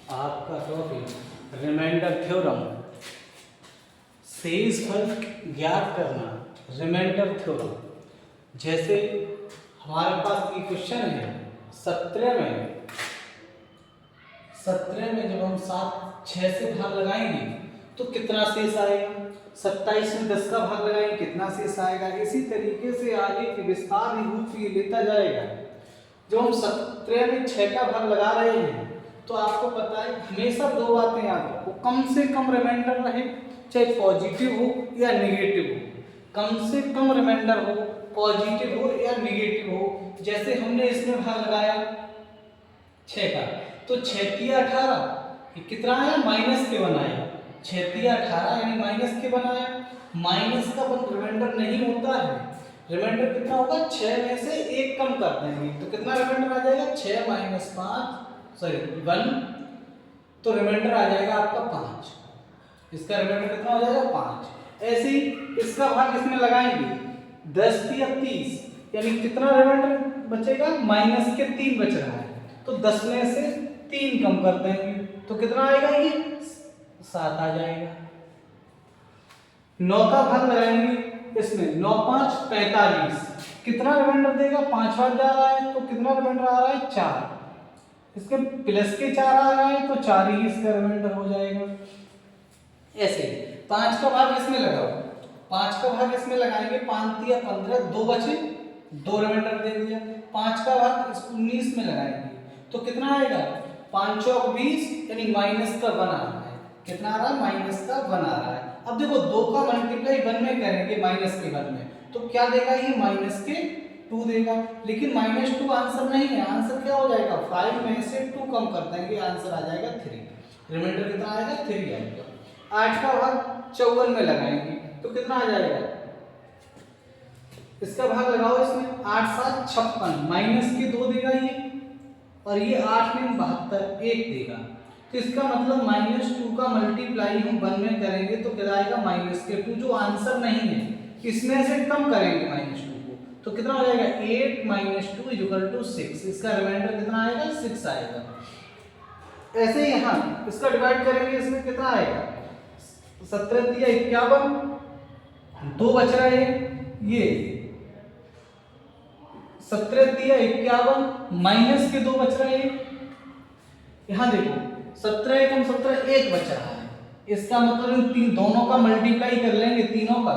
आपका topic remainder theorem, शेषफल ज्ञात करना, रिमाइंडर थ्योरम। जैसे हमारे पास ये क्वेश्चन है 17 में जब हम 6 से भाग लगाएंगे तो कितना शेष आएगा, 27 में 10 का भाग लगाएंगे कितना शेष आएगा। इसी तरीके से आगे के विस्तार रूप ये लेता जाएगा। जब हम 17 में 6 का भाग लगा रहे हैं तो आपको पता है हमेशा दो बातें याद रखो, कम से कम रिमाइंडर रहे, चाहे पॉजिटिव हो या नेगेटिव हो। कम से कम रिमाइंडर हो, पॉजिटिव हो या नेगेटिव हो। जैसे हमने इसमें भाग लगाया 6 का, तो 6 तिया 18, ये कितना आया, माइनस के बनाया। 6 तिया 18 यानी माइनस के बनाया। माइनस का रिमाइंडर नहीं होता है। रिमाइंडर कितना होगा, 6 में से 1 कम कर देंगे तो कितना रिमाइंडर आ जाएगा, 6 माइनस 5 सॉरी 1, तो रिमाइंडर आ जाएगा आपका 5। इसका रिमाइंडर कितना हो जाएगा, 5। ऐसे ही इसका भाग इसमें लगाएंगे 10 तिया 30 यानी कितना रिमाइंडर बचेगा, माइनस के 3 बच रहा है, तो 10 में से 3 कम कर देंगे तो कितना आएगा, ये 7 आ जाएगा। 9 का भाग लगाएंगे इसमें 9 5 45, कितना रिमाइंडर देगा, 5 बार जा रहा है तो कितना रिमाइंडर आ रहा है, 4। इसके प्लस के 4 आ रहा है तो 4 ही इसका रिमाइंडर हो जाएगा। ऐसे 5 का भाग इसमें लगाओ, 5 का भाग इसमें लगाएंगे 5 तिया 15, 2 बचे, 2 रिमाइंडर दे दिया। 5 का भाग इस 19 में लगाएंगे तो कितना आएगा, 5 चौक 20 यानी माइनस का 1 आ रहा है। कितना आ रहा है, माइनस का 1 आ रहा है। अब देखो 2 का मल्टीप्लाई 1 में करेंगे, माइनस के 1 में, तो क्या देगा, ये माइनस के 2 देगा। लेकिन -2 आंसर नहीं है, आंसर क्या हो जाएगा, 5 में से 2 कम कर देंगे, आंसर आ जाएगा 3। रिमाइंडर कितना आएगा, 3 आएगा। 8 का भाग 54 में लगाएंगे तो कितना आ जाएगा, इसका भाग लगाओ इसमें 8 7 56, माइनस के 2 देगा ये, और ये 8 में 72 1 देगा। तो इसका मतलब -2 का मल्टीप्लाई हम 1 में करेंगे तो क्या आएगा, माइनस के 2, जो आंसर नहीं है इसमें से कम करेंगे -2 को तो कितना हो जाएगा, 8 - 2 = 6। इसका रिमाइंडर कितना आएगा, 6 आएगा। ऐसे ही यहाँ इसका डिवाइड करेंगे, इसमें कितना आएगा, 17 तिया 51, 2 बच रहा है, ये 17 तिया 51 माइनस के 2 बच रहे हैं। यहाँ देखो 17 एकम 17, 1 बच रहा है। इसका मतलब इन तीन दोनों का मल्टीप्लाई कर लेंगे, तीनों का,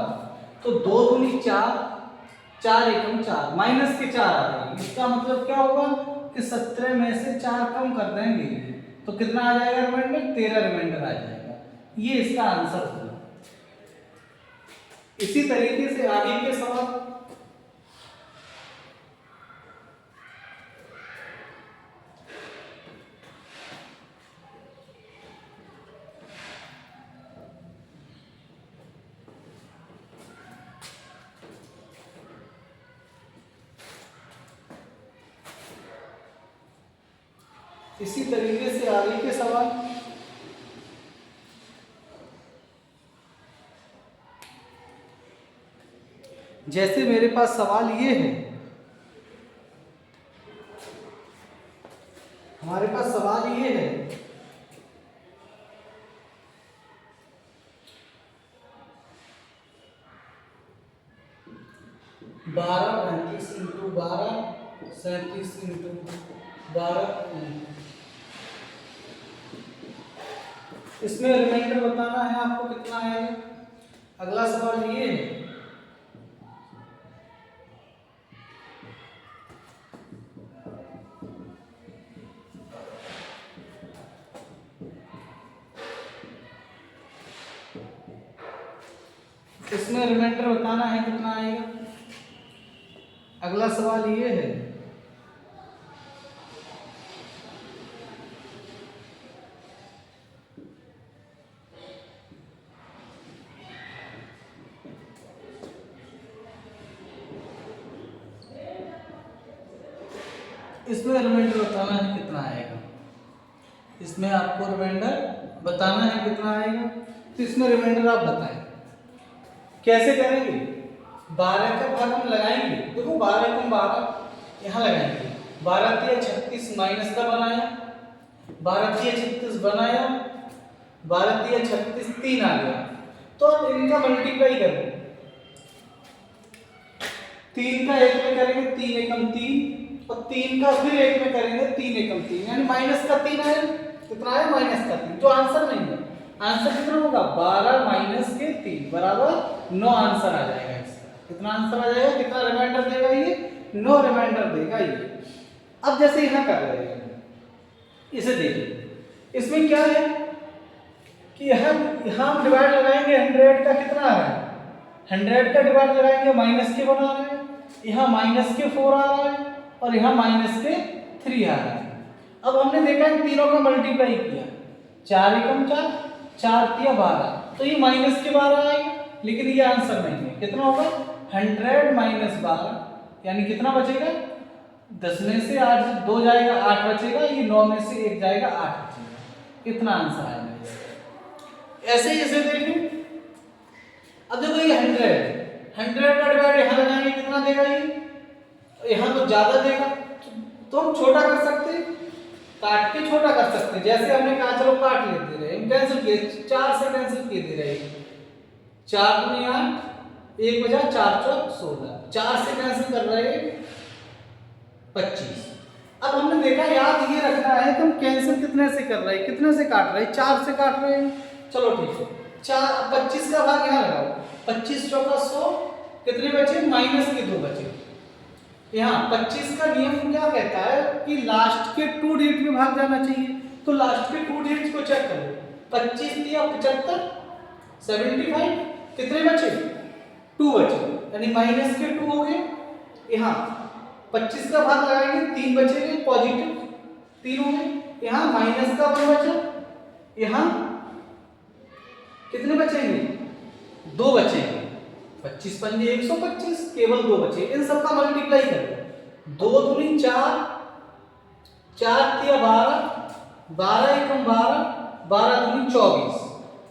तो 2 दूनी 4, 4 एकम 4, माइनस के 4 आ रहे हैं। इसका मतलब क्या होगा कि 17 में से 4 कम कर देंगे तो कितना आ जाएगा रिमाइंडर, 13 रिमाइंडर आ जाएगा। ये इसका आंसर होगा। इसी तरीके से आगे के सवाल, इसी तरीके से आगे के सवाल, जैसे मेरे पास सवाल ये है, हमारे पास सवाल ये है, बारह 35 इंटू 12 37 इंटू 12। इसमें रिमाइंडर बताना है आपको कितना आएगा। अगला सवाल ये है, इसमें रिमाइंडर बताना है कितना आएगा। अगला सवाल ये है, इसमें रिमाइंडर बताना है कितना आएगा। इसमें आपको रिमाइंडर बताना है कितना आएगा, तो इसमें रिमाइंडर आप बताएं कैसे करेंगे। 12 का भाग हम लगाएंगे, देखो 12 कम 12 यहाँ लगाएंगे, 12 तिया 36 माइनस का बनाया, 12 तिया 36 बनाया, 12 तिया 36 3 आ गया। तो अब इनका मल्टीप्लाई करें, 3 का 1 में करेंगे 3 एकम 3 और 3 का फिर 1 में करेंगे 3 एकम 3, यानी माइनस का 3 आया। कितना है? माइनस का 3, जो आंसर नहीं है। आंसर कितना होगा? 12 माइनस के 3 बराबर 9 आंसर आ जाएगा इसका। कितना आंसर आ जाएगा? कितना रिमाइंडर देगा ये? 9 रिमाइंडर देगा ये। अब जैसे यहां कर रहे हैं, इसे देखिए, इसमें क्या है कि यहां हम डिवाइड लगाएंगे 100 का, कितना है 100 का डिवाइड लगाएंगे, माइनस के बना रहे हैं, यहाँ माइनस के 4 आ रहा है और यहाँ माइनस के 3 आ रहा है। अब हमने देखा इन तीनों का मल्टीप्लाई किया, 4 एकम 4, 4 तिया 12, तो ये माइनस के 12 आएगा, लेकिन ये आंसर नहीं है। कितना होगा? 100 माइनस 12, यानी कितना बचेगा? 10 में से 8 2 जाएगा, 8 बचेगा, ये 9 में से 1 जाएगा, 8 बचेगा। इतना आंसर आएगा इसका। ऐसे ही इसे देखें, अब देखो ये 100 का डिवाइड यहां लगाएंगे, कितना देगा ये? यहां तो ज्यादा देगा, तो हम छोटा कर सकते हैं, काट के छोटा कर सकते हैं। जैसे हमने कहा चलो काट लेते रहे, हम कैंसिल किए, 4 से कैंसिल किए दे रहे, 4 दूनी 8, 1 बचा 4 चौक 16, 4 से कैंसिल कर रहे 25। अब हमने देखा, याद ये रखना है कि हम कैंसिल कितने से कर रहे हैं, कितने से काट रहे हैं? 4 से काट रहे हैं। चलो ठीक है, 25 का भाग यहाँ लगाओ, 25 चौका 100, कितने बचे? माइनस के 2 बचे। यहाँ 25 का नियम क्या कहता है कि लास्ट के 2 डिजिट में भाग जाना चाहिए, तो लास्ट के 2 डिजिट को चेक करो, 25 दिया 75, 75, कितने बचे? 2 बचे, यानी माइनस के 2 हो गए। यहाँ 25 का भाग लगाएंगे, 3 बचेंगे, पॉजिटिव 3 हो गए। यहाँ माइनस का 1 बचा, यहाँ कितने बचेंगे? 2 बचेंगे, 25 पंजे 125, केवल 2 बचे। इन सब का मल्टीप्लाई करो, 2 दूनी 4, 4 तिया 12, 12 एकम 12, 12 दूनी 24,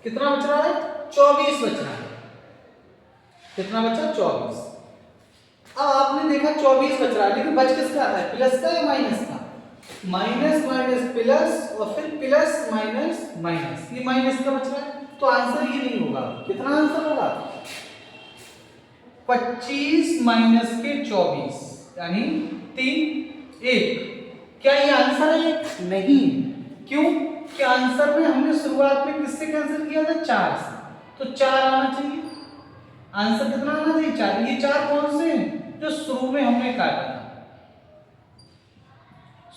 कितना बच रहा है? 24 बच रहा है। कितना बचा? 24। अब आपने देखा 24 बच रहा है, लेकिन बच किसका है? प्लस का या माइनस का? माइनस माइनस प्लस और फिर प्लस माइनस माइनस, ये माइनस का बच रहा है, तो आंसर ये नहीं होगा। कितना आंसर होगा? 25 माइनस के 24, यानी 3 1। क्या ये आंसर है? नहीं। क्यों? कि आंसर में हमने शुरुआत में किससे कैंसिल किया था? 4 से, तो 4 आना चाहिए। आंसर कितना आना चाहिए? 4। ये 4 कौन से हैं? जो शुरू में हमने काटा था,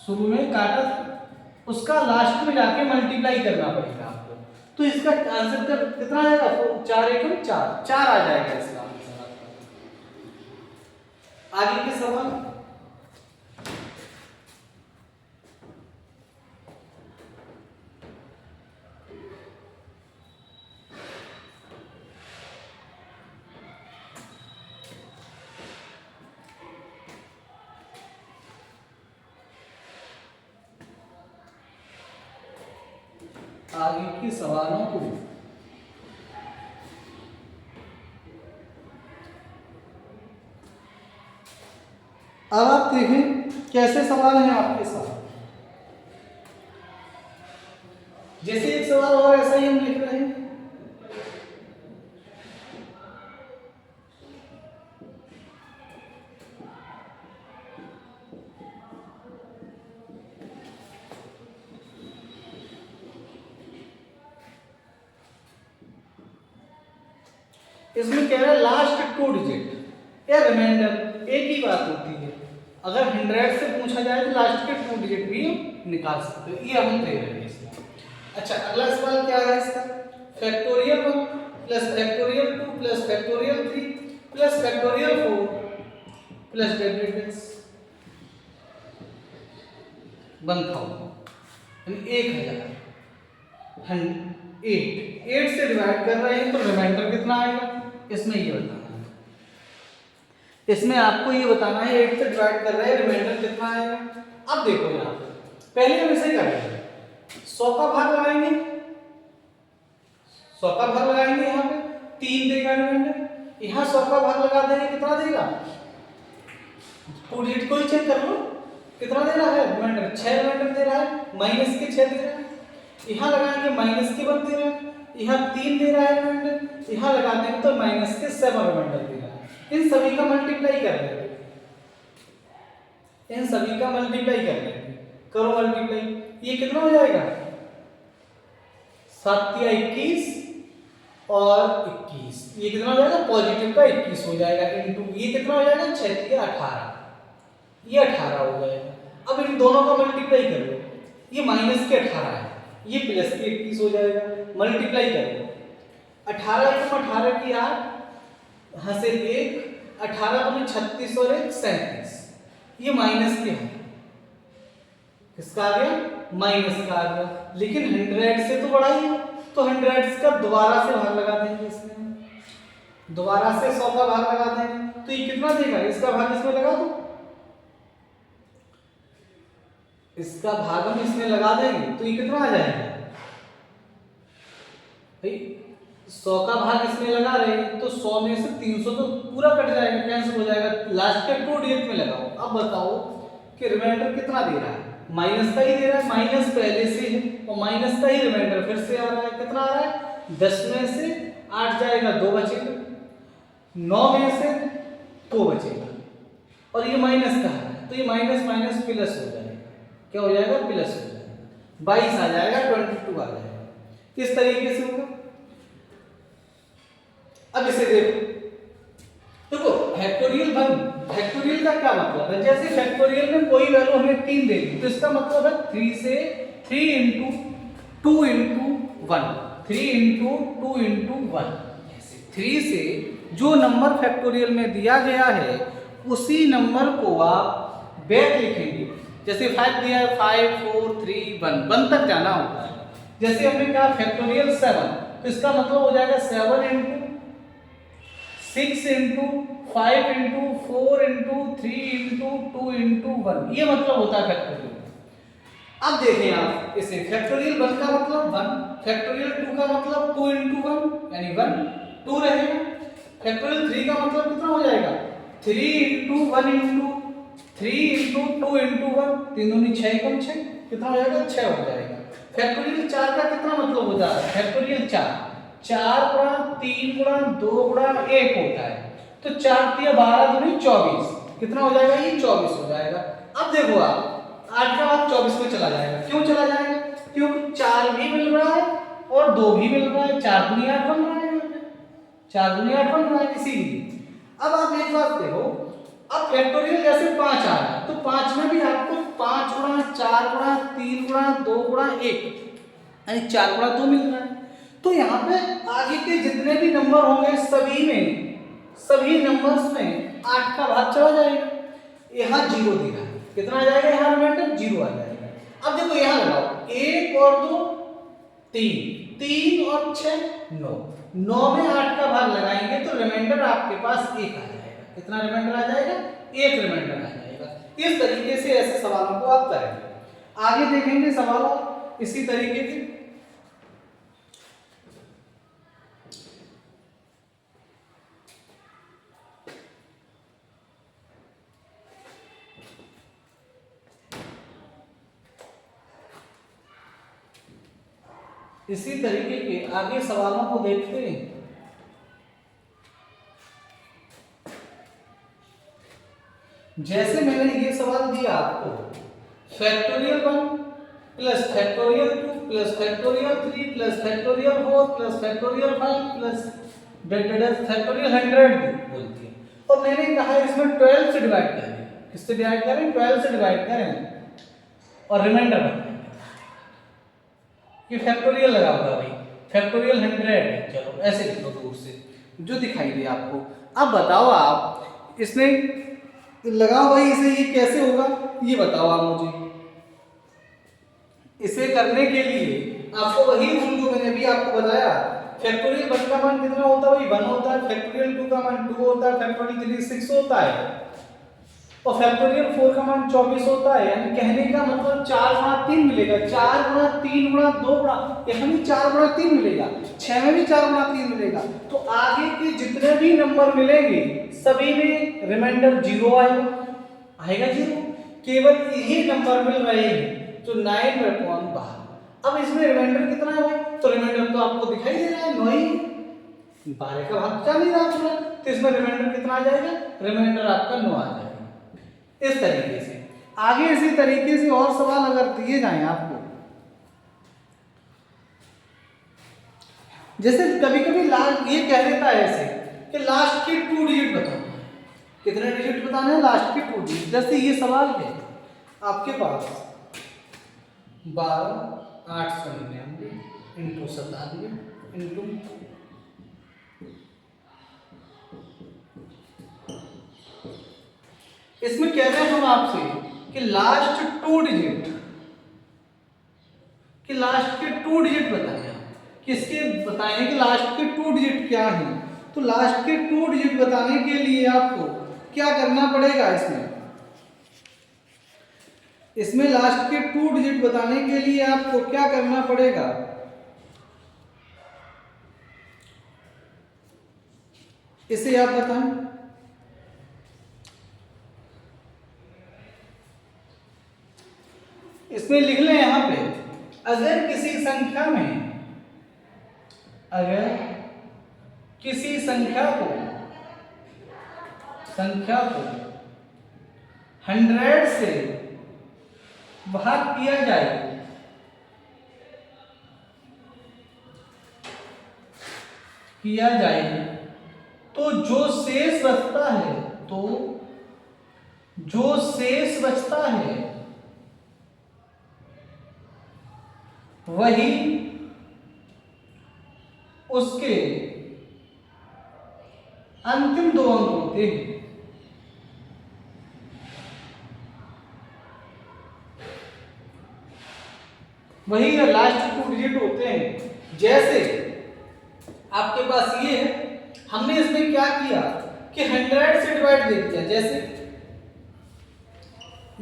शुरू में काटा था, उसका लास्ट में जाके मल्टीप्लाई करना पड़ेगा आपको। तो इसका आंसर कितना आएगा? 4 एकम 4, 4 आ जाएगा इसका आंसर। आगे के सवाल, आगे के सवालों को अब आप देखें कैसे सवाल हैं आपके साथ। जैसे एक सवाल और ऐसा ही हम लिख रहे हैं, इसमें कह रहा है लास्ट 2 डिजिट या रिमाइंडर, एक ही बात होती है। अगर 100 से पूछा जाए तो लास्ट के 2 डिजिट भी निकाल सकते हो, ये हम दे रहे हैं इसमें। अच्छा, अगला सवाल क्या है इसका? Factorial 1 plus factorial 2 plus factorial 3 plus factorial 4 plus derivatives 1000, यानी 1000। 8 से डिवाइड कर रहे हैं तो रिमाइंडर कितना आएगा? इसमें ये बताना है, इसमें आपको ये बताना है 8 से डिवाइड कर रहे हैं, रिमाइंडर कितना आएगा। अब देखो यहाँ पे पहले हम इसे करेंगे, 100 का भाग लगाएंगे, 100 का भाग लगाएंगे, यहाँ पे 3 देगा रिमाइंडर, यहाँ 100 का भाग लगा देंगे, कितना देगा? 2 डिजिट को ही चेक कर लो, कितना दे रहा है रिमाइंडर, 6 रिमाइंडर दे रहा है, माइनस के 6 दे रहा है। यहाँ लगाएंगे माइनस के 1 दे रहा है, यहाँ 3 दे रहा है रिमाइंडर, यहाँ लगाते हैं तो माइनस के 7 रिमाइंडर दे रहा है। इन सभी का मल्टीप्लाई कर लेंगे, इन सभी का मल्टीप्लाई कर लेंगे, करो मल्टीप्लाई। ये कितना हो जाएगा 7 या 21 और 21, ये कितना हो जाएगा पॉजिटिव का 21 हो जाएगा इनटू ये कितना हो जाएगा 6 या 18, ये 18 हो जाएगा। अब इन दोनों का मल्टीप्लाई कर लो, ये माइनस के 18 है, ये प्लस के 21 हो जाएगा, मल्टीप्लाई कर लो। 18 एकम 18 की 8, यहाँ से 1, 18 दूनी 36 और 1 37, ये माइनस के है, किसका आ गया माइनस का आ गया। लेकिन 100 से तो बड़ा ही है, तो 100 का दोबारा से भाग लगा देंगे, इसमें दोबारा से 100 का भाग लगा देंगे, तो ये कितना देगा, इसका भाग इसमें लगा दो, इसका भाग हम इसमें लगा देंगे तो ये कितना आ जाएगा भाई, 100 का भाग इसमें लगा रहे हैं तो 100 में से 300 तो पूरा कट जाएगा, कैंसिल हो जाएगा, लास्ट के 2 डिजिट में लगाओ। अब बताओ कि रिमाइंडर कितना दे रहा है, माइनस का ही दे रहा है, माइनस पहले से है और माइनस का ही रिमाइंडर फिर से आ रहा है, कितना आ रहा है 10 में से 8 जाएगा 2 बचेगा, 9 में से 2 बचेगा और ये माइनस का है तो ये माइनस माइनस प्लस हो जाएगा, क्या हो जाएगा प्लस हो जाएगा, 22 आ जाएगा, 22 आ जाएगा। इस तरीके से होगा। अब इसे देखो फैक्टोरियल फैक्टोरियल का क्या मतलब है, जैसे फैक्टोरियल में कोई वैल्यू हमें 3 देगी तो इसका मतलब है 3 से 3 इंटू 2 इंटू 1, 3 इंटू 2 इंटू 1, ऐसे 3 से जो नंबर फैक्टोरियल में दिया गया है उसी नंबर को आप बैक लिखेंगे। जैसे 5 दिया है 5 4 3 1 तक जाना होता है। जैसे हमने कहा फैक्टोरियल 7 तो इसका मतलब हो जाएगा 7 into 6 into 5 into 4 into 3 into 2 into 1, ये मतलब होता है फैक्टोरियल। अब देखें आप इसे, फैक्टोरियल 1 का मतलब 1, फैक्टोरियल 2 का मतलब 2 इंटू 1 यानी 1 2 रहेगा, फैक्टोरियल 3 का मतलब कितना हो जाएगा 3 इंटू 1 इंटू 3 इंटू 2 इंटू 1, 3 दूनी 6 कम 6, कितना हो जाएगा 6 हो जाएगा। फैक्टोरियल 4 का कितना मतलब होता है, फैक्टोरियल 4 गुणा 3 गुणा 2 गुणा 1 होता है, तो 4 3 12 दूनी 24, कितना हो जाएगा ये 24 हो जाएगा। अब देखो आप 8 का भाग 24 में चला जाएगा, क्यों चला जाएगा, क्योंकि 4 भी मिल रहा है और 2 भी मिल रहा है, 4 दूनी 8 बन रहा है, 4 दूनी 8 बन रहा है इसीलिए। अब आप एक बात देखो, अब फैक्टोरियल जैसे 5 आ रहा है तो 5 में भी आपको 5 गुणा 4 गुणा 3 गुणा 2 गुणा 1 यानी 4 गुणा 2 मिल रहा है, तो यहाँ पे आगे के जितने भी नंबर होंगे सभी नंबर्स में 8 का भाग चला जाएगा। यहाँ 0 दे रहा है, कितना आ जाएगा यहाँ रिमाइंडर 0 आ जाएगा। अब देखो यहाँ लगाओ 1 और 2 3, 3 और 6 9, 9 में 8 का भाग लगाएंगे तो रिमाइंडर आपके पास 1 आ जाएगा, कितना रिमाइंडर आ जाएगा 1 रिमाइंडर आ जाएगा। इस तरीके से ऐसे सवालों को आप करेंगे। आगे देखेंगे सवाल इसी तरीके के। इसी तरीके के आगे सवालों को देखते हैं। जैसे मैंने ये सवाल दिया आपको, factorial 1 plus factorial 2 plus factorial 3 plus factorial 4 plus factorial 5 plus factorial 100 बोलती है, और मैंने कहा इसमें 12 से डिवाइड करें, किससे डिवाइड करें 12 से डिवाइड करें और रिमाइंडर बताएं कि फैक्टोरियल लगा होगा भाई, फैक्टोरियल 100 है, चलो ऐसे लिख लो दूर से जो दिखाई दे आपको। अब बताओ आप इसमें लगाओ भाई, इसे ये कैसे होगा ये बताओ आप मुझे। इसे करने के लिए आपको वही रूल जो मैंने अभी आपको बताया, फैक्टोरियल 1 का मान कितना होता है भाई 1 होता है, फैक्टोरियल 2 का मान 2 होता है, फैक्टोरियल 3 6 होता है और फैक्टोरियल 4 का मान 24 होता है। यानी कहने का मतलब 4 गुणा 3 मिलेगा, 4 गुणा 3 गुणा 2 गुणा, यहाँ भी 4 गुणा 3 मिलेगा, 6 में भी 4 गुणा 3 मिलेगा, तो आगे के जितने भी नंबर मिलेंगे सभी में रिमाइंडर 0 आएगा 0, केवल यही नंबर मिल रहे हैं जो 9/12। अब इसमें रिमाइंडर कितना है भाई? तो रिमाइंडर तो आपको दिखाई दे रहा है 9 ही, 12 का भाग चल नहीं रहा पूरा, तो इसमें रिमाइंडर कितना आ जाएगा? रिमाइंडर आपका 9 आ जाएगा। इस तरीके से आगे इसी तरीके से और सवाल अगर दिए जाएं आपको, जैसे कभी कभी लास्ट ये कह देता है ऐसे कि लास्ट के 2 डिजिट बताना है। कितने डिजिट बताना है? लास्ट के 2 डिजिट। जैसे ये सवाल है आपके पास 12,899 इंटू 97 इंटू इसमें कह रहे हैं हम आपसे कि लास्ट 2 डिजिट बताएं। किसके बताएं कि लास्ट के 2 डिजिट क्या है? तो लास्ट के 2 डिजिट बताने के लिए आपको क्या करना पड़ेगा? इसमें लास्ट के 2 डिजिट बताने के लिए आपको क्या करना पड़ेगा? इसे आप बताएं। इसमें लिख लें यहां पे, अगर किसी संख्या को 100 से भाग किया जाए तो जो शेष बचता है वही उसके अंतिम 2 अंक होते हैं। वही लास्ट 2 डिजिट होते हैं। जैसे आपके पास ये है, हमने इसमें क्या किया कि 100 से डिवाइड दे दिया। जैसे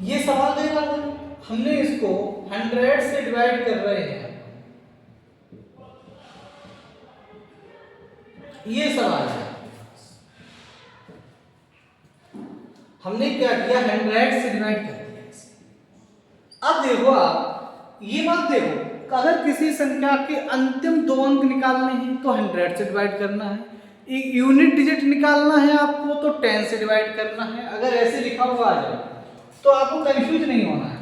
ये सवाल दे रहा था, हमने इसको 100 से डिवाइड कर रहे हैं। ये सवाल है, हमने क्या किया? 100 से डिवाइड कर दिया। अब देखो आप ये बात देखो, अगर किसी संख्या के अंतिम 2 अंक निकालने हैं तो 100 से डिवाइड करना है। एक यूनिट डिजिट निकालना है आपको तो 10 से डिवाइड करना है। अगर ऐसे लिखा हुआ आ जाए तो आपको कंफ्यूज नहीं होना है।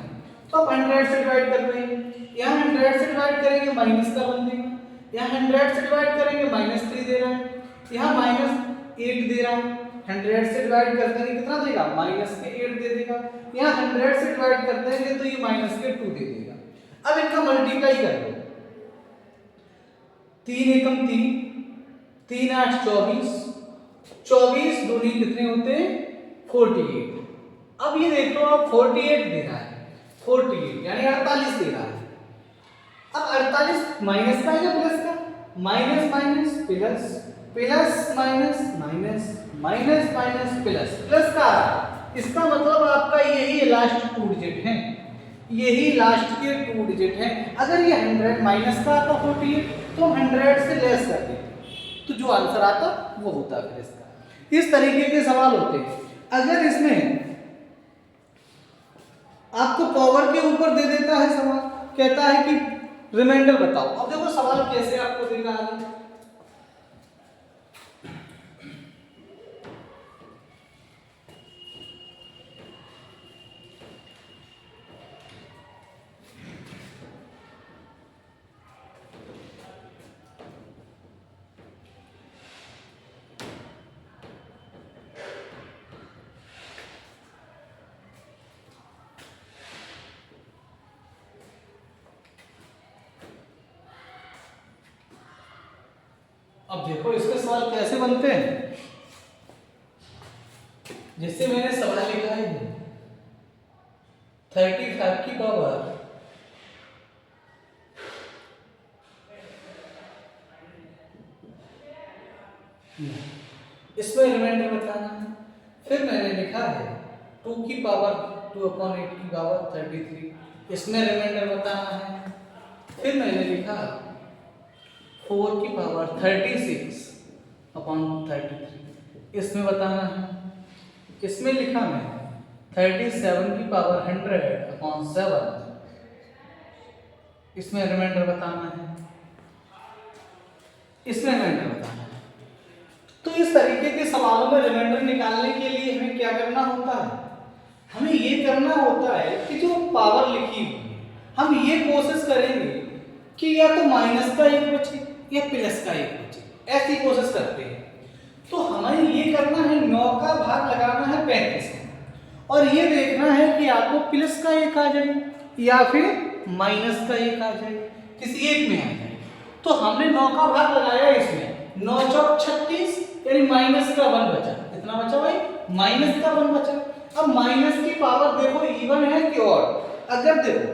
तो आप 100 से डिवाइड कर रहे हैं, यहाँ 100 से डिवाइड करेंगे माइनस का बन देगा, यहाँ 100 से डिवाइड करेंगे -3 दे रहा है, यहाँ -8 दे रहा है। 100 से डिवाइड कर देंगे कितना देगा? -8 दे देगा। यहाँ 100 से डिवाइड कर देंगे तो ये -2 दे देगा। अब इनका मल्टीप्लाई कर लो, 3 एकम 3, 3 8 24, 24 दूनी कितने होते हैं? 48। अब ये देख लो आप 48 दे रहा है, 48 यानी 48 दे रहा है। अब 48 माइनस का है या प्लस का? Minus minus plus, plus minus minus, minus minus plus, plus का। इसका मतलब आपका यही लास्ट 2 डिजिट है, यही लास्ट के 2 डिजिट हैं। अगर ये 100 माइनस का आता 48 तो 100 से लेस कर देते तो जो आंसर आता वो होता फिर इसका। इस तरीके के सवाल होते हैं। अगर इसमें आपको पावर के ऊपर दे देता है सवाल, कहता है कि रिमाइंडर बताओ। अब देखो सवाल कैसे आपको दे रहा है। अब देखो इसके सवाल कैसे बनते हैं। जैसे मैंने सवाल लिखा है 35 की पावर इसमें रिमाइंडर बताना है। फिर मैंने लिखा है 2 की पावर 2/8 की पावर 33, इसमें रिमाइंडर बताना है। फिर मैंने लिखा 4 की पावर 36/33, इसमें बताना है। इसमें लिखा मैंने 37 की पावर 100/7, इसमें रिमाइंडर बताना है, इसमें रिमाइंडर बताना है। तो इस तरीके के सवालों में रिमाइंडर निकालने के लिए हमें क्या करना होता है, हमें ये करना होता है कि जो पावर लिखी हुई है हम ये कोशिश करेंगे कि या तो माइनस का एक बचे या प्लस का एक बचे, ऐसी कोशिश करते हैं। तो हमें ये करना है 9 का भाग लगाना है 35 में, और ये देखना है कि आपको प्लस का एक आ जाए या फिर माइनस का एक आ जाए, किसी एक में आ जाए। तो हमने 9 का भाग लगाया इसमें, 9 चौक 36 यानी माइनस का 1 बचा। कितना बचा भाई? माइनस का 1 बचा। अब माइनस की पावर देखो इवन है कि ऑड। अगर देखो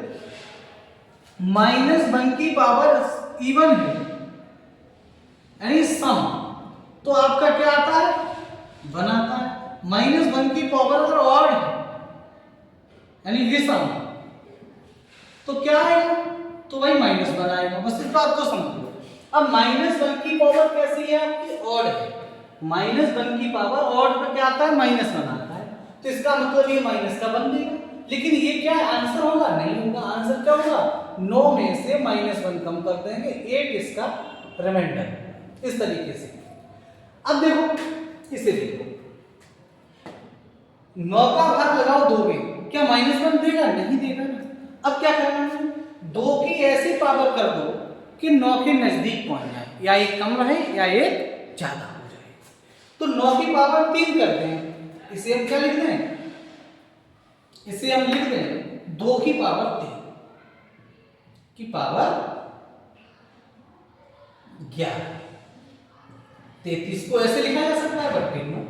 -1 की पावर इवन है यानी सम, तो आपका क्या आता है? 1 आता है। -1 की पावर अगर ऑड है यानी विषम, तो क्या आएगा? तो भाई -1 आएगा। बस इस बात को समझ लो। अब -1 की पावर कैसी है आपकी? ऑड है। -1 की पावर ऑड पे क्या आता है? -1 आता है। तो इसका मतलब ये माइनस का बन देगा। लेकिन ये क्या है? आंसर होगा? नहीं होगा। आंसर क्या होगा? 9 में से -1 कम कर देंगे, 8 इसका रिमाइंडर। इस तरीके से। अब देखो, इसे देखो, 9 का भाग लगाओ 2 में, क्या -1 देगा? नहीं देगा ना। अब क्या करना है? 2 की ऐसी पावर कर दो कि 9 के नजदीक पहुंच जाए, या एक कम रहे या एक ज्यादा हो जाए। तो 9 की पावर 3 करते हैं। इसे हम क्या लिख दें? इसे हम लिख दें 2 की पावर 3 की पावर 11। 33 को ऐसे लिखा जा सकता है 32।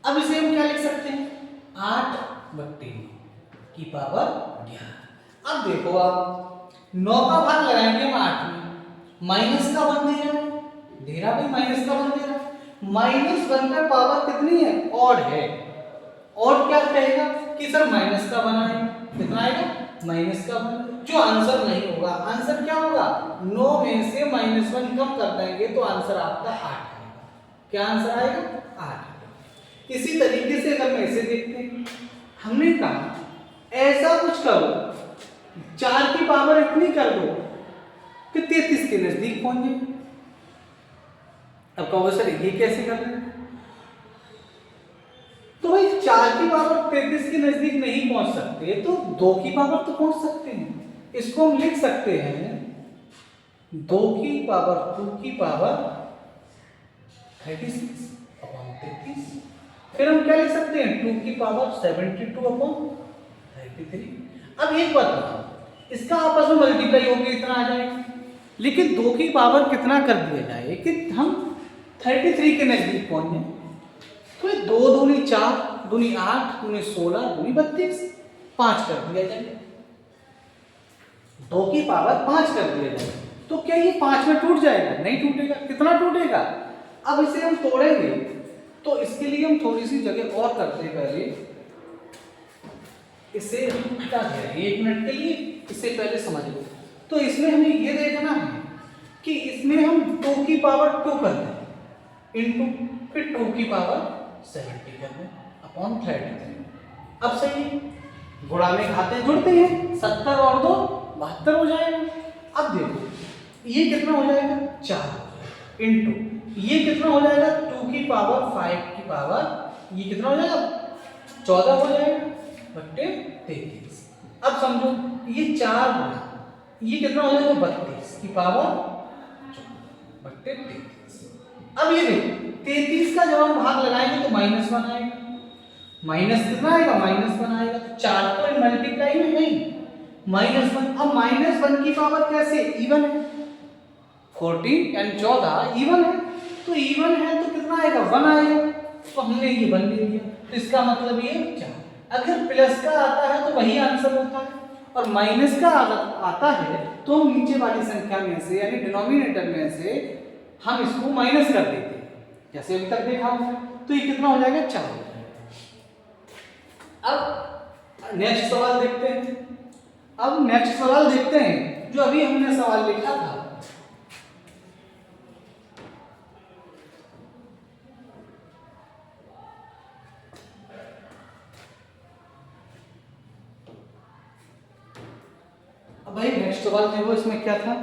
अब इसे हम क्या लिख सकते हैं? 8/9 की पावर 11। अब देखो, आप 9 का भाग लगाएंगे हम 8 में, माइनस का 1 दे रहा है, दे रहा भाई, माइनस का 1 दे रहा है। -1 का पावर कितनी है? ऑड है। और क्या कहेगा कि सर माइनस का 1 आएगा। कितना आएगा? -1। जो आंसर नहीं होगा, आंसर क्या होगा? 9 में से -1 कम कर देंगे तो आंसर आपका 8 आएगा। क्या आंसर आएगा? 8। इसी तरीके से अगर मैं इसे देखते हैं, हमने कहा ऐसा कुछ करो, 4 की पावर इतनी कर दो कि 33 के नजदीक पहुंच जाए। अब कहोगे सर ये कैसे कर रहे हैं? तो भाई 4 की पावर 33 के नजदीक नहीं पहुंच सकते, तो 2 की पावर तो पहुंच सकते हैं। इसको हम लिख सकते हैं 2 की पावर 2 की पावर 36/33। फिर हम क्या लिख सकते हैं? 2 की पावर 72/33। अब एक बात बताओ, इसका आपस में मल्टीप्लाई होकर इतना आ जाएगा, लेकिन 2 की पावर कितना कर दिया जाए कि हम 33 के नजदीक पहुंच जाए। तो 2 दूनी 4, दूनी 8, दूनी 16, दूनी 32, 5 कर दिया जाए। 2 की पावर 5 कर दिया जाए, तो क्या ये 5 में टूट जाएगा? नहीं टूटेगा। कितना टूटेगा? अब इसे हम तोड़ेंगे, तो इसके लिए हम थोड़ी सी जगह और करते हैं। पहले इसे हम हटा दें 1 मिनट के लिए, इसे पहले समझ लो। तो इसमें हमें ये देखना है कि इसमें हम 2 की पावर 2 कर दें इनटू, फिर 2 की पावर 70 कर दें अपॉन 33। अब सही है, गुणा में घाते जुड़ते हैं, 70 और 2 72 हो जाएगा। अब देखो ये कितना हो जाएगा? 4 इनटू ये कितना हो जाएगा? 2 की पावर 5 की पावर, ये कितना हो जाएगा? 14 हो जाएगा बट्टे 33। अब समझो ये 4 गुणा ये कितना हो जाएगा? 32 की पावर 14 बट्टे 33। अब ये देखो 33 का जब हम भाग लगाएंगे तो -1 आएगा। माइनस कितना आएगा? -1 आएगा। तो 4 तो मल्टीप्लाई में नहीं, -1। अब -1 की पावर कैसे? इवन है। 14 एंड 14 इवन है, तो इवन है तो कितना आएगा? 1 आएगा। तो हमने ये 1 ले लिया, तो इसका मतलब ये 4। अगर प्लस का आता है तो वही आंसर होता है, और माइनस का आता है तो हम नीचे वाली संख्या में से यानी डिनोमिनेटर में से हम इसको माइनस कर देते हैं, जैसे अभी तक देखा हमने। तो ये कितना हो जाएगा? 4 हो जाएगा। अब नेक्स्ट सवाल देखते हैं। अब नेक्स्ट सवाल देखते हैं जो अभी हमने सवाल लिखा था। सवाल देखो इसमें क्या था,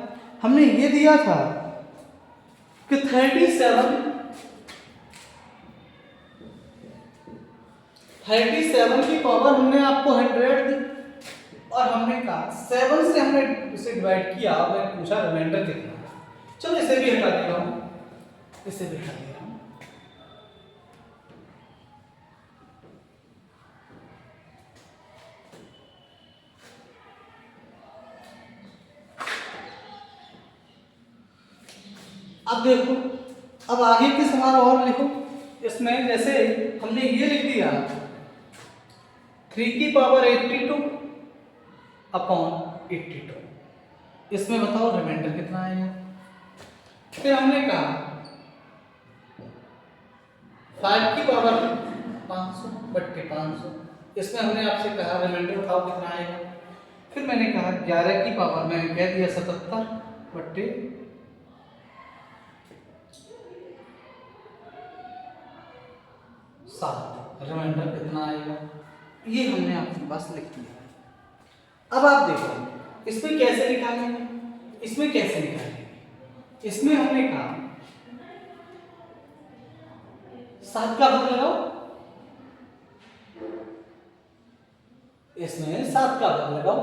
हमने ये दिया था कि 37 की पावर हमने आपको 100 दी और हमने कहा 7 से हमने इसे डिवाइड किया, आपने पूछा रिमाइंडर कितना है। चलो इसे भी हटा दे रहा हूं, इसे भी हटा दे रहा हूं। अब देखो, अब आगे के सवाल और लिखो। इसमें जैसे हमने ये लिख दिया 3 की पावर 82 अपॉन 82, इसमें बताओ रिमाइंडर कितना आएगा। फिर हमने कहा 5 की पावर 500 बट्टे 500, इसमें हमने आपसे कहा रिमाइंडर बताओ कितना आएगा। फिर मैंने कहा 11 की पावर, मैंने कह दिया 77 बट्टे 7, रिमाइंडर कितना आएगा, ये हमने आपके पास लिख दिया है। अब आप देखो इसमें कैसे निकालेंगे, इसमें कैसे निकालेंगे। इसमें हमने कहा 7 का भाग लगाओ, इसमें 7 का भाग लगाओ।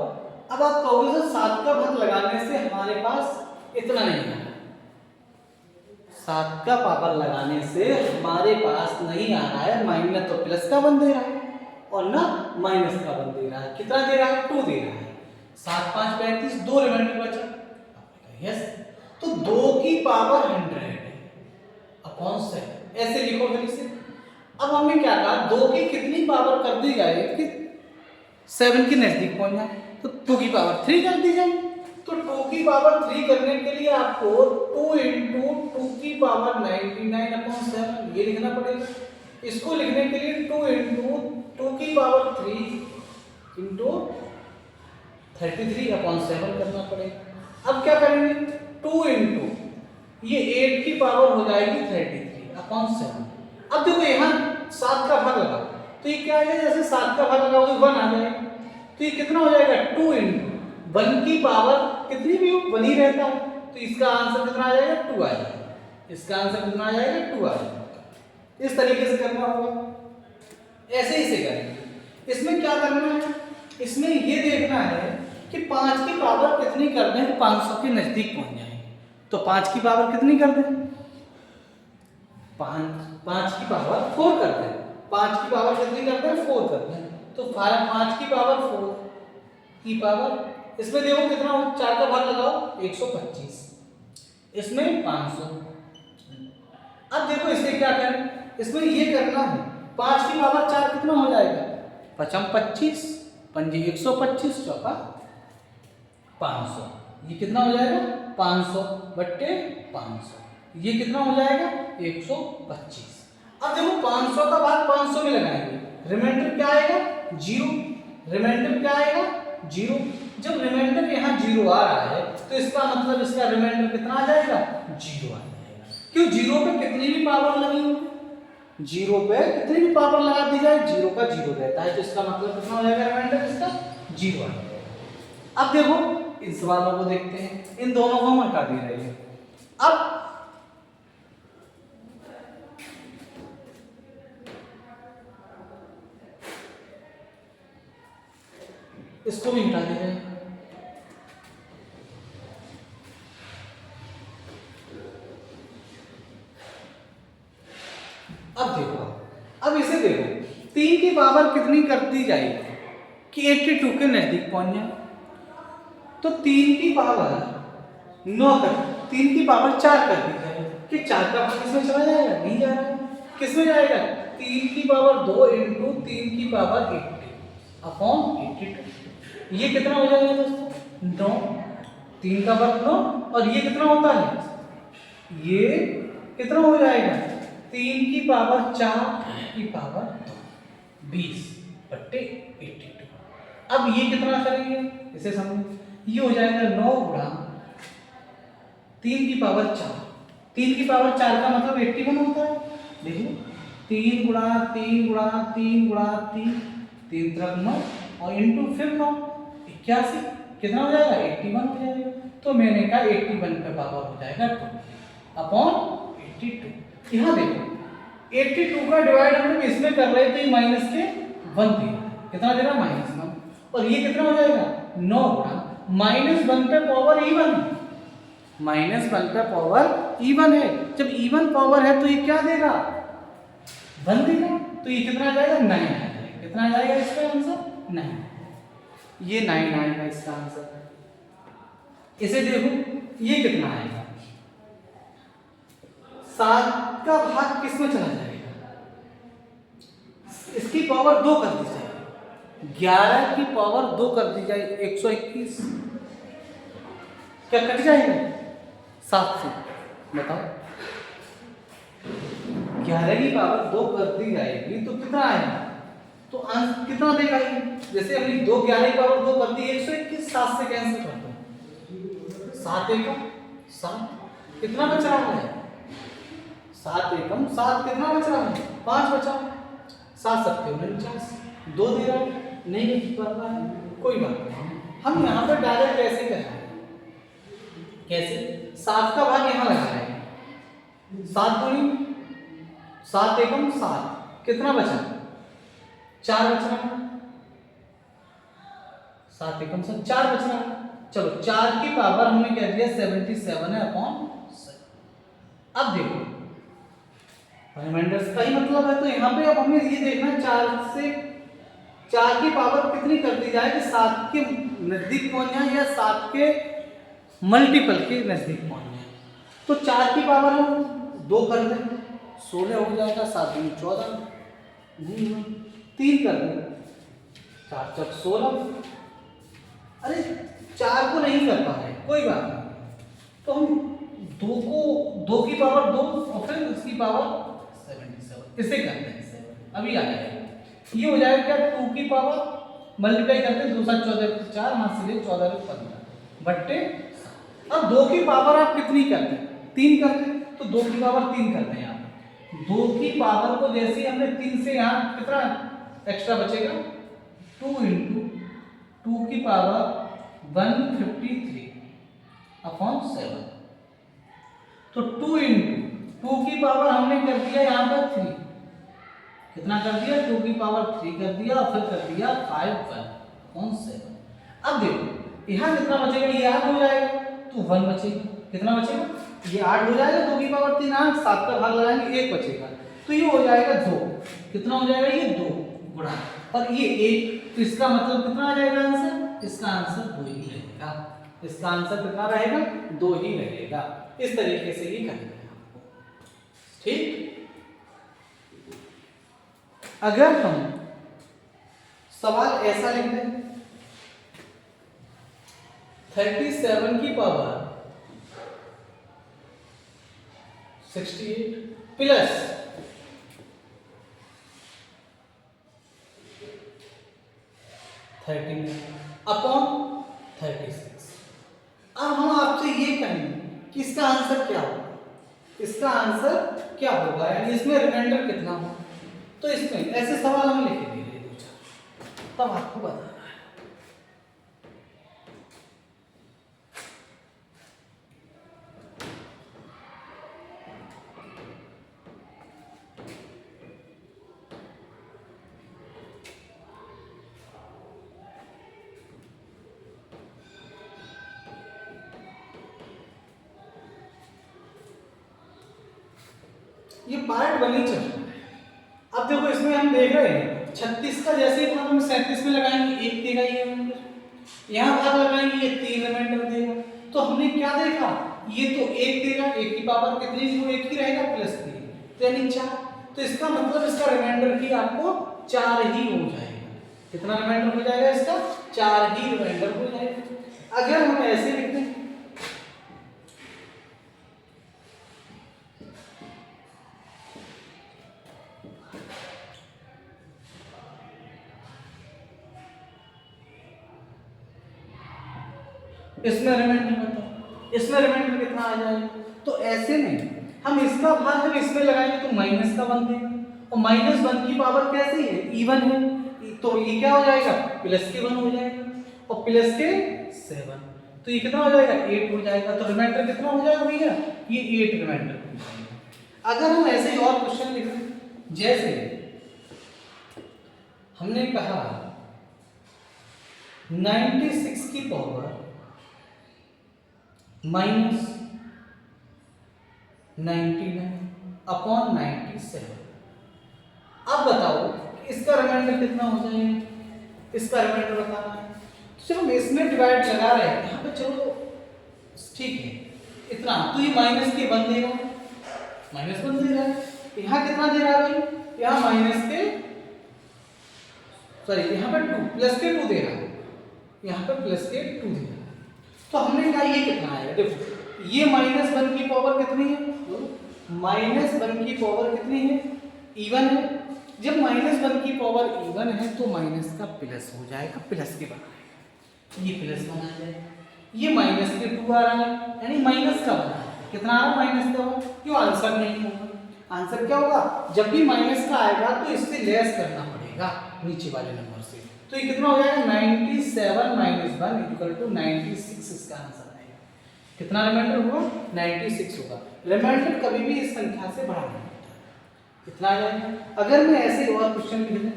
अब आप कहोगे सर 7 का भाग लगाने से हमारे पास इतना नहीं है, 7 का पावर लगाने से हमारे पास नहीं आ रहा है, माइनस तो प्लस का बन दे रहा है और ना माइनस का बन दे रहा है। कितना दे रहा है, 2 दे रहा है। 7 5 35, 2 रिमाइंडर बचा। यस, तो 2 की पावर 100 अपॉन 7, ऐसे लिखो फिर इसे। अब हमने क्या कहा, 2 की कितनी पावर कर दी जाए कि 7 के नजदीक पहुंच जाए, तो 2 की पावर 3 कर दी जाए। तो 2 की पावर 3 करने के लिए आपको 2 इंटू 2 की पावर 99 अपॉन 7 ये लिखना पड़ेगा। इसको लिखने के लिए 2 इंटू 2 की पावर 3 इंटू 33 अपॉन 7 करना पड़ेगा। अब क्या करेंगे, 2 इंटू ये 8 की पावर हो जाएगी 33 अपॉन 7। अब देखो यहाँ 7 का भाग लगा, तो ये क्या है, जैसे 7 का भाग लगाओगे 1 आ जाएगा, तो ये कितना हो जाएगा, 2 इंटू 1 की पावर कितनी भी हो 1 ही रहता है, तो इसका आंसर कितना आ जाएगा, 2 आ जाएगा। इसका आंसर कितना आ जाएगा, 2 आ जाएगा। इस तरीके से करना होगा, ऐसे ही से करेंगे। इसमें क्या करना है, इसमें ये देखना है कि 5 की पावर कितनी कर दें 500 के नजदीक पहुंच जाए। तो 5 की पावर कितनी कर दें, 5 की पावर 4 कर दें। 5 की पावर कितनी कर दें, 4 कर दें। तो 5 की पावर 4 की पावर, इसमें देखो कितना हो, 4 का भाग लगाओ 125, इसमें 500। अब देखो इसे क्या करें, इसमें ये करना है 5 की पावर 4 कितना हो जाएगा, 5 25, 5 125, चौका 500, ये कितना हो जाएगा 500 बट्टे 500, ये कितना हो जाएगा 125। अब देखो 500 का भाग 500 में लगाएंगे, रिमाइंडर क्या आएगा 0, रिमाइंडर क्या आएगा 0। जब रिमाइंडर यहाँ 0 आ रहा है तो इसका मतलब इसका रिमाइंडर कितना आ जाएगा, 0 आ जाएगा। क्यों, 0 पे कितनी भी पावर लगी हो, 0 पे कितनी भी पावर लगा दी जाए 0 का 0 रहता है, तो इसका मतलब कितना हो जाएगा, रिमाइंडर इसका 0 आ जाएगा। अब देखो इन सवालों को देखते हैं, इन दोनों को हम हटा दे रहे हैं। अब इसको भी हटा दे रहे हैं। अब देखो, अब इसे देखो 3 की पावर कितनी कर दी जाएगी कि 82 के नजदीक पहुंच जाए। तो 3 की पावर 9 कर, 3 की पावर 4 कर दी जाए कि 4 का भाग किसमें चला जाएगा, नहीं जा रहा है, किसमें जाएगा 3 की पावर 2 इंटू 3 की पावर 80 अपॉन 82, ये कितना हो जाएगा दोस्तों 9, 3 का वर्ग 9, और ये कितना होता है, ये कितना हो जाएगा 3 की पावर 4 की पावर 20 बट्टे 82। अब ये कितना करेंगे, इसे समझो, ये हो जाएगा 9 गुणा 3 की पावर 4, 3 की पावर 4 का मतलब 81 होता है। देखो 3 गुणा 3 गुणा 3 गुणा 3, 3 तरफ 9 और इंटू फिर 9, 81, कितना हो जाएगा 81 हो जाएगा। तो मैंने कहा 81 पे पावर हो जाएगा 2 अपॉन 82। यहाँ देखो 82 का डिवाइड हम लोग इसमें कर रहे थे माइनस के 1 दे कितना दे रहा -1 और ये कितना हो जाएगा 9 गुणा -1 पे पावर इवन -1 पे पावर इवन है। जब इवन पावर है तो ये क्या देगा 1 देगा। तो ये कितना आ जाएगा 9 आ जाएगा। कितना आ जाएगा इसका आंसर 9। ये 9 आएगा इसका आंसर। इसे देखो ये कितना आएगा 7 का भाग किस में चला जाएगा इसकी पावर 2 कर दी जाए 11 की पावर 2 कर दी जाए 121 क्या कट जाएगा 7 से बताओ 11 की पावर 2 कर दी जाएगी तो कितना आएगा तो आंसर कितना देगा ये जैसे हमने 2 11 की पावर 2 कर दी 121 7 से कैंसिल कर दो 7 एकम 7 कितना बच रहा है 7 एकम 7 कितना बच रहा है 5 बचा 7 सत्ते 49 2 दे रहा है नहीं कर रहा है कोई बात नहीं। हम यहाँ पर डायरेक्ट कैसे करेंगे कैसे 7 का भाग यहाँ लगा रहे हैं 7 दूनी 7 एकम 7 कितना बचा 4 बच रहा है 7 एकम 7 4 बच रहा है। चलो 4 की पावर हमने कह दिया 77 है अपॉन 7। अब देखो रिमाइंडर्स का ही मतलब है तो यहाँ पे अब हमें ये देखना 4 से 4 की पावर कितनी कर दी जाए कि 7 के नजदीक पहुंच जाए या 7 के मल्टीपल के नजदीक पहुंच जाए। तो 4 की पावर हम 2 कर दें 16 हो जाएगा 7 दूनी 14 3 कर दें 4 चौक 16। अरे 4 को नहीं कर पा रहे कोई बात नहीं तो हम 2 की पावर 2 और फिर उसकी पावर 77 इसे करते हैं अभी आ जाएगा। ये हो जाएगा क्या 2 की पावर मल्टीप्लाई करते हैं 2 7 14 4 हाथ से ले 14 15 बट्टे। अब 2 की पावर आप कितनी करते हैं 3 करते हैं तो 2 की पावर 3 करते हैं आप 2 की पावर को जैसे हमने 3 से यहाँ कितना एक्स्ट्रा बचेगा 2 इंटू 2 की पावर 153 अपॉन 7 तो 2 इंटू 2 की पावर हमने कर दिया यहाँ पर 3 कितना कर दिया 2 की पावर 3 कर दिया और फिर कर दिया 5 अपॉन 7। अब देखो यहाँ कितना बचेगा ये 8 हो जाएगा तो 1 बचेगा कितना बचेगा ये 8 हो जाएगा 2 की पावर 3 8 7 का भाग लगाएंगे 1 बचेगा तो ये हो जाएगा 2 कितना हो जाएगा ये 2 गुणा और ये 1 तो इसका मतलब कितना आ जाएगा आंसर इसका आंसर 2 ही रहेगा। इसका आंसर कितना रहेगा 2 ही रहेगा। इस तरीके से ही करना है आपको ठीक। अगर हम सवाल ऐसा लिख दें 37 की पावर 68 प्लस 39 अपॉन 36। अब हम आपसे ये कहेंगे कि इसका आंसर क्या होगा इसका आंसर क्या होगा यानी इसमें रिमाइंडर कितना होगा तो इसमें ऐसे सवाल हम लिखेंगे तब आपको बताना है। ये पार्ट 1 ही चल रहा है। अब देखो इसमें हम देख रहे हैं 36 का जैसे ही हम 37 में लगाएंगे 1 देगा ये रिमाइंडर यहाँ भाग लगाएंगे ये 3 रिमाइंडर देगा। तो हमने क्या देखा ये तो 1 देगा 1 की पावर कितनी जो 1 ही रहेगा प्लस 3 यानी 4 तो इसका मतलब इसका रिमाइंडर भी आपको 4 ही हो जाएगा। कितना रिमाइंडर हो जाएगा इसका 4 ही रिमाइंडर हो जाएगा। अगर हम ऐसे लिखते हैं इसमें रिमाइंडर बताओ इसमें रिमाइंडर कितना आ जाएगा तो ऐसे नहीं हम इसका भाग जब इसमें लगाएंगे तो माइनस का 1 देगा और -1 की पावर कैसी है इवन है तो ये क्या हो जाएगा प्लस के 1 हो जाएगा और प्लस के 7, तो ये कितना हो जाएगा 8 हो जाएगा। तो रिमाइंडर कितना हो जाएगा भैया, ये 8 रिमाइंडर हो जाएगा। अगर हम ऐसे ही और क्वेश्चन लिख दें, जैसे हमने कहा 96 की पावर -99 अपॉन 97, अब बताओ इसका रिमाइंडर कितना हो जाएगा, इसका रिमाइंडर बताना है। तो चलो इसमें डिवाइड लगा रहे हैं यहाँ पे, चलो ठीक है इतना, तो ये माइनस के 1 देगा, -1 दे रहा है। यहाँ कितना दे रहा है भाई, यहाँ माइनस के सॉरी यहाँ पे 2 प्लस के 2 दे रहा है, यहाँ पे प्लस के 2 दे रहा है। तो हमने कहा ये कितना आएगा, देखो ये -1 की पावर कितनी है, -1 की पावर कितनी है, इवन है। जब -1 की पावर इवन है तो माइनस का प्लस हो जाएगा, प्लस के बनाएगा, ये प्लस बना जाएगा। ये माइनस के 2 आ रहा है, यानी माइनस का बना है, कितना आ रहा है माइनस का, क्यों आंसर नहीं होगा। आंसर क्या होगा, जब भी माइनस का आएगा तो इससे लेस करना पड़ेगा नीचे वाले नंबर से। तो ये कितना हो जाएगा 97 - 1 = 96, इसका आंसर आएगा। कितना रिमाइंडर होगा 96 होगा। रिमाइंडर कभी भी इस संख्या से बड़ा नहीं होता, कितना आ जाएगा। अगर मैं ऐसे और क्वेश्चन लिख दूं,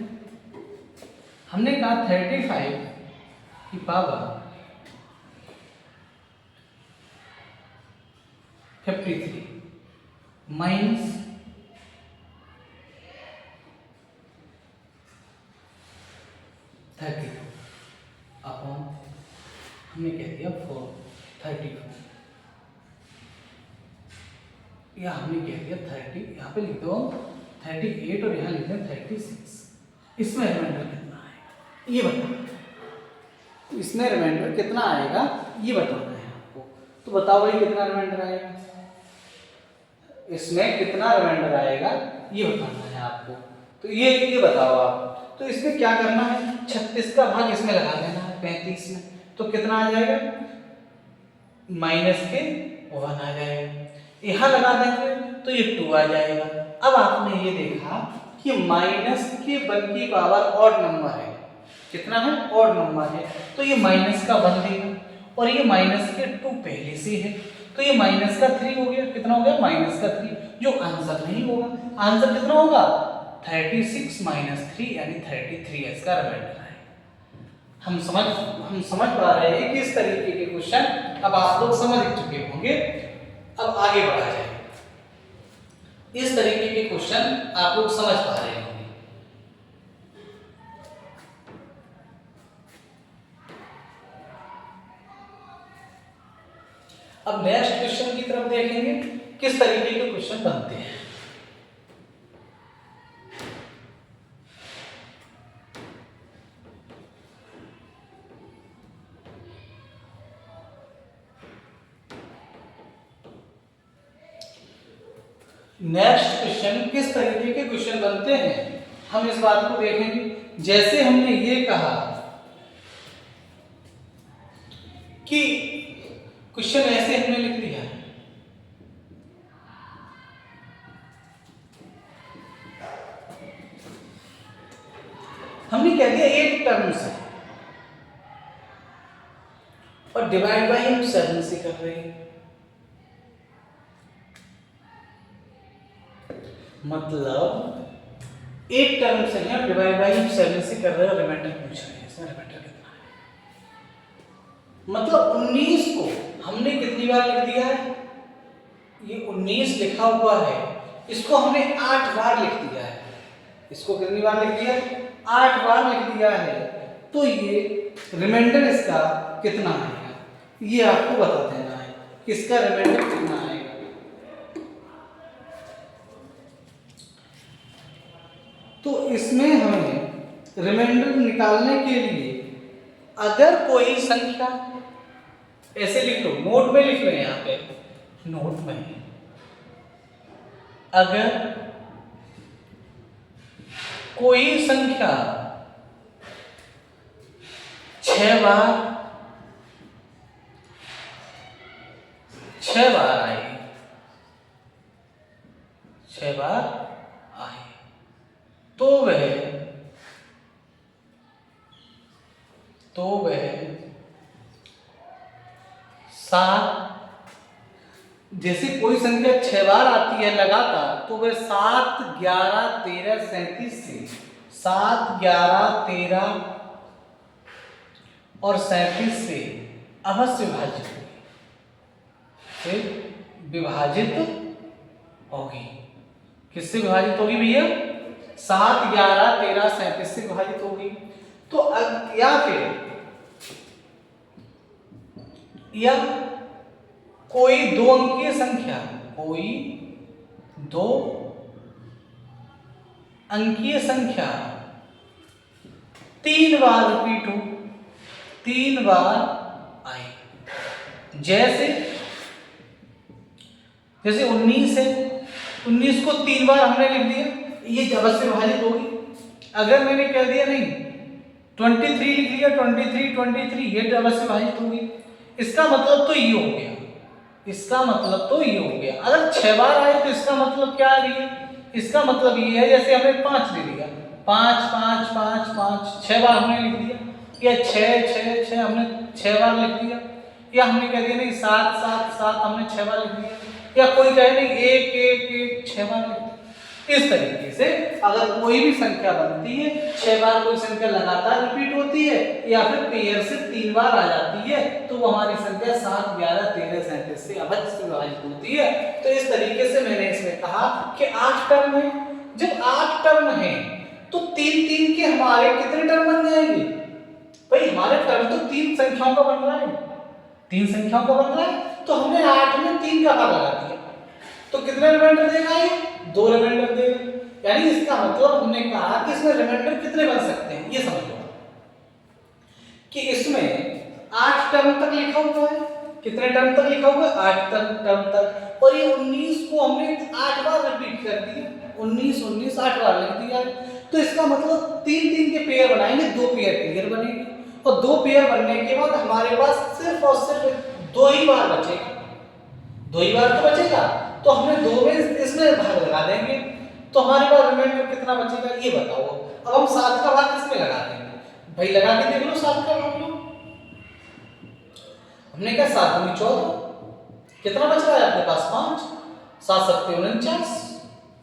हमने कहा 35 की पावर 53 माइनस 32 अपॉन हमने कह दिया 34, या हमने कह दिया 30, यहाँ पे लिख दो 38 और यहाँ लिख दो 36। इसमें रिमाइंडर कितना आएगा ये बताना, इसमें रिमाइंडर कितना आएगा ये बताना है आपको। तो बताओ भाई कितना रिमाइंडर आएगा, इसमें कितना रिमाइंडर आएगा ये बताना है आपको। तो ये बताओ आप। तो इसमें क्या करना है, 36 का भाग इसमें लगा देना है 35 में, तो कितना आ जाएगा माइनस के 1 आ जाएगा। यहाँ लगा देंगे तो ये 2 आ जाएगा। अब आपने ये देखा कि माइनस के 1 की पावर ऑड नंबर है, कितना है ऑड नंबर है, तो ये माइनस का 1 देगा, और ये माइनस के 2 पहले से है, तो ये माइनस का 3 हो गया। कितना हो गया माइनस का 3, जो आंसर नहीं होगा। आंसर कितना होगा 36 - 3 यानी 33 इसका रिमाइंडर है। हम समझ पा रहे हैं कि इस तरीके के क्वेश्चन अब आप लोग समझ चुके होंगे। अब आगे बढ़ा जाए, इस तरीके के क्वेश्चन आप लोग समझ पा रहे होंगे। अब नेक्स्ट क्वेश्चन की तरफ देखेंगे, किस तरीके के क्वेश्चन बनते हैं। नेक्स्ट क्वेश्चन किस तरीके के क्वेश्चन बनते हैं, हम इस बात को देखेंगे। जैसे हमने ये कहा कि क्वेश्चन ऐसे हमने लिख दिया, हमने कह दिया एक टर्म से और डिवाइड बाय हम 7 से कर रहे हैं, मतलब एक टर्म से है डिवाइड बाय हम 7 से कर रहे हैं, रिमाइंडर पूछ रहे हैं, इसका रिमाइंडर कितना है। मतलब 19 को हमने कितनी बार लिख दिया है, ये 19 लिखा हुआ है, इसको हमने 8 बार लिख दिया है। इसको कितनी बार लिख दिया है 8 बार लिख दिया है। तो ये रिमाइंडर इसका कितना आएगा ये आपको बता देना है, इसका रिमाइंडर कितना आएगा। तो इसमें हमें रिमाइंडर निकालने के लिए अगर कोई संख्या ऐसे लिख लो, नोट में लिख लो, यहाँ पे नोट में अगर कोई संख्या 6 बार आए, 6 बार आए, तो वह 7, जैसे कोई संख्या 6 बार आती है लगातार तो वह 7, 11, 13, 37 से 7, 11, 13 और 37 से अवश्य विभाजित होगी, से विभाजित होगी। किससे विभाजित होगी भैया? 7, 11, 13, 37 से विभाजित होगी। तो या कोई 2 अंकीय संख्या, कोई 2 अंकीय संख्या 3 बार रिपीट हो, 3 बार आए। जैसे 19 है, 19 को 3 बार हमने लिख दिया, ये अवश्य विभाजित होगी। अगर मैंने कह दिया नहीं 23 लिख लिया, 23, ये अवश्य विभाजित होगी। इसका मतलब तो ये हो गया, इसका मतलब तो ये हो गया। अगर 6 बार आए तो इसका मतलब क्या है भैया? इसका मतलब ये है, जैसे हमने 5 ले लिया, 5, 5, 5, 5 6 बार हमने लिख दिया, या 6, 6, 6 हमने 6 बार लिख दिया, या हमने कह दिया नहीं 7, 7, 7 हमने 6 बार लिख दिया, या कोई कहे नहीं 1, 1, 1 6 बार लिख दिया। इस तरीके से अगर कोई भी संख्या बनती है, 6 बार कोई संख्या लगातार रिपीट होती है या फिर पेयर से 3 बार आ जाती है, तो वो हमारी संख्या 7, 11, 13, 37 से अवश्य विभाजित होती है। तो इस तरीके से मैंने इसमें कहा कि 8 टर्म है। जब 8 टर्म है तो 3 के हमारे कितने टर्म बन जाएंगे? भाई हमारे टर्म तो 3 संख्याओं का बन रहा है, 3 संख्याओं का बन रहा है, तो हमने 8 में 3 का भाग लगा दिया, तो कितने रिमाइंडर देगा ये? 2 रिमाइंडर देगा। यानी इसका मतलब हमने कहा कि इसमें रिमाइंडर कितने बन सकते हैं, ये समझ लो कि इसमें 8 टर्म तक लिखा हुआ है। कितने टर्म तक लिखा हुआ है? 8 टर्म तक। और ये 19 को हमने 8 बार रिपीट कर दिया, 19, 19 8 बार लिख दिया। तो इसका मतलब 3 के पेयर बनाएंगे, 2 पेयर क्लियर बनेंगे, और 2 पेयर बनने के बाद हमारे पास सिर्फ और सिर्फ 2 ही बार बचेगा, 2 ही बार तो बचेगा। तो हमने 2 में इसमें भाग लगा देंगे, तो हमारे पास रिमाइंडर कितना बचेगा ये बताओ। अब हम 7 का भाग किसमें लगा देंगे? भाई लगा के देख लो 7 का भाग लो। हमने कहा 7 में 14, कितना बच रहा है आपके पास? 5, 7 7 49,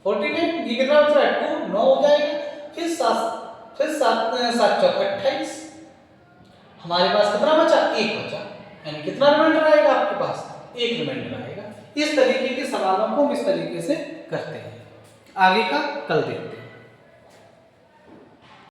49, ये कितना बच रहा है? 2, 9 हो जाएगा। फिर 7 7 चौक 28, हमारे पास कितना बचा? 1 बचा। यानी कितना रिमाइंडर आएगा आपके पास? 1 रिमाइंडर आएगा। इस तरीके के सवालों को हम इस तरीके से करते हैं। आगे का कल देखते हैं।